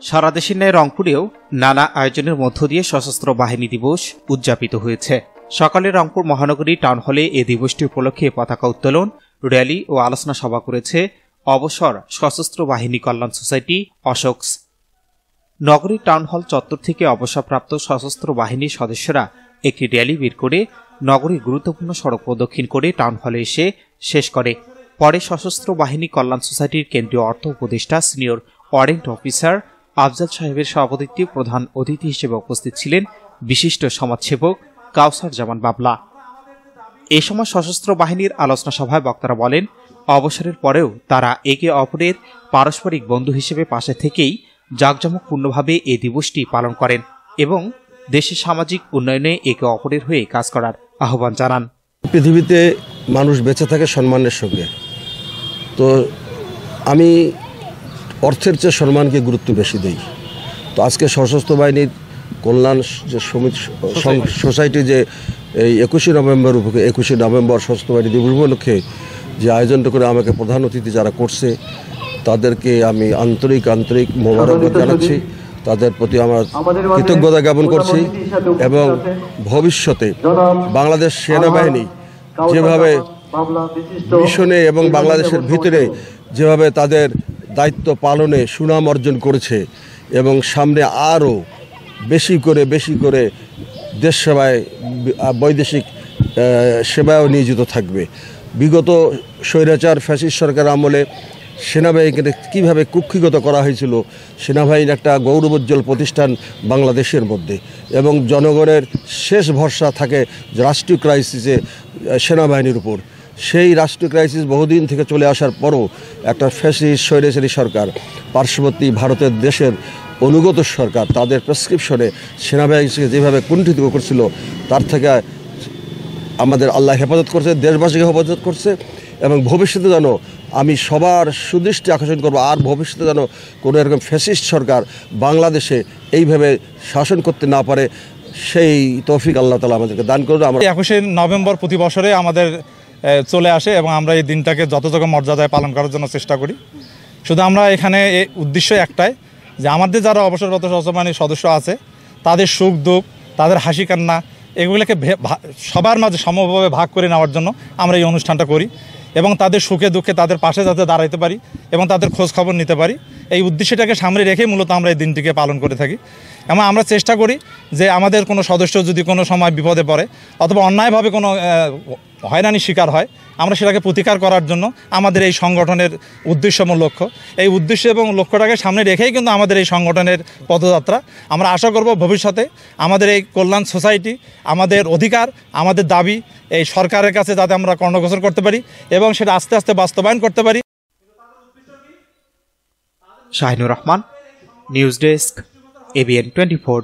সারা দেশের ন্যায় রংপুরেও নানা আয়োজনের মধ্য দিয়ে সশস্ত্র বাহিনী দিবস উদযাপিত হয়েছে। সকালে রংপুর মহানগরী টাউন হলে এ দিবসটি উপলক্ষে পতাকা উত্তোলন, র্যালি ও আলোচনা সভা করেছে অবসর সশস্ত্র বাহিনী কল্যাণ সোসাইটি অশোকস। নগরীর টাউন হল চত্বর থেকে অবসরপ্রাপ্ত সশস্ত্র বাহিনীর সদস্যরা একটি র্যালি বের করে নগরীর গুরুত্বপূর্ণ সড়ক প্রদক্ষিণ করে টাউন হলে এসে শেষ করে। পরে সশস্ত্র বাহিনী কল্যাণ সোসাইটির কেন্দ্রীয় অর্থ উপদেষ্টা সিনিয়র ওয়ারেন্ট অফিসার আফজাল সাহেবের সভাপতিত্বে প্রধান অতিথি হিসেবে উপস্থিত ছিলেন বিশিষ্ট সমাজসেবক কাউসার জামান বাবলা। এ সময় সশস্ত্র বাহিনীর আলোচনা সভায় বক্তারা বলেন, অবসরের পরেও তারা একে অপরের পারস্পরিক বন্ধু হিসেবে পাশে থেকেই জাঁকজমকপূর্ণভাবে এ দিবসটি পালন করেন এবং দেশের সামাজিক উন্নয়নে একে অপরের হয়ে কাজ করার আহ্বান জানান। পৃথিবীতে মানুষ বেঁচে থাকে সম্মানের সঙ্গে, তো আমি অর্থের চেয়ে সম্মানকে গুরুত্ব বেশি দিই। তো আজকে সশস্ত্র বাহিনীর কল্যাণ যে সোসাইটি যে এই 21শে নভেম্বর সশস্ত্র বাহিনী দিবস উপলক্ষে যে আয়োজনটা করে আমাকে প্রধান অতিথি যারা করছে তাদেরকে আমি আন্তরিক মোবারকবাদ জানাচ্ছি। তাদের প্রতি আমার কৃতজ্ঞতা জ্ঞাপন করছি এবং ভবিষ্যতে বাংলাদেশ সেনাবাহিনী যেভাবে মিশনে এবং বাংলাদেশের ভিতরে যেভাবে তাদের দায়িত্ব পালনে সুনাম অর্জন করেছে এবং সামনে আরও বেশি করে দেশ সেবায় বৈদেশিক সেবায়ও নিয়োজিত থাকবে। বিগত স্বৈরাচার ফ্যাসিস্ট সরকার আমলে সেনাবাহিনীকে কীভাবে কুক্ষিগত করা হয়েছিল, সেনাবাহিনী একটা গৌরবোজ্জ্বল প্রতিষ্ঠান বাংলাদেশের মধ্যে এবং জনগণের শেষ ভরসা থাকে রাষ্ট্রীয় ক্রাইসিসে সেনাবাহিনীর উপর। সেই রাষ্ট্রীয় ক্রাইসিস বহুদিন থেকে চলে আসার পরও একটা ফ্যাসিস্ট স্বৈরাচারী সরকার পার্শ্ববর্তী ভারতের দেশের অনুগত সরকার তাদের প্রেসক্রিপশনে সেনাবাহিনীকে যেভাবে কুণ্ঠিত করছিল তার থেকে আমাদের আল্লাহ হেফাজত করছে, দেশবাসীকে হেফাজত করছে এবং ভবিষ্যতে যেন আমি সবার সুদৃষ্টি আকর্ষণ করবো আর ভবিষ্যতে যেন কোনো এরকম ফ্যাসিস্ট সরকার বাংলাদেশে এইভাবে শাসন করতে না পারে সেই তৌফিক আল্লাহ তাআলা আমাদেরকে দান করবে। আমরা 21শে নভেম্বর প্রতি বছরে আমাদের চলে আসে এবং আমরা এই দিনটাকে যথাযথ মর্যাদায় পালন করার জন্য চেষ্টা করি। শুধু আমরা এখানে উদ্দেশ্য একটাই যে আমাদের যারা অবসররত সশস্ত্র বাহিনীর সদস্য আছে তাদের সুখ দুঃখ, তাদের হাসি কান্না এগুলোকে সবার মাঝে সমভাবে ভাগ করে নেওয়ার জন্য আমরা এই অনুষ্ঠানটা করি এবং তাদের সুখে দুঃখে তাদের পাশে যাতে দাঁড়াইতে পারি এবং তাদের খোঁজ খবর নিতে পারি, এই উদ্দেশ্যটাকে সামনে রেখেই মূলত আমরা এই দিনটিকে পালন করে থাকি। এবং আমরা চেষ্টা করি যে আমাদের কোনো সদস্য যদি কোনো সময় বিপদে পড়ে অথবা অন্যায়ভাবে কোনো হয়রানির শিকার হয়, আমরা সেটাকে প্রতিকার করার জন্য আমাদের এই সংগঠনের উদ্দেশ্য এবং লক্ষ্য, এই উদ্দেশ্য এবং লক্ষ্যটাকে সামনে রেখেই কিন্তু আমাদের এই সংগঠনের পদযাত্রা। আমরা আশা করব ভবিষ্যতে আমাদের এই কল্যাণ সোসাইটি আমাদের অধিকার, আমাদের দাবি এই সরকারের কাছে যাতে আমরা কর্ণঘোষণ করতে পারি এবং সেটা আস্তে আস্তে বাস্তবায়ন করতে পারি। Shahinur Rahman, news desk, ABN 24।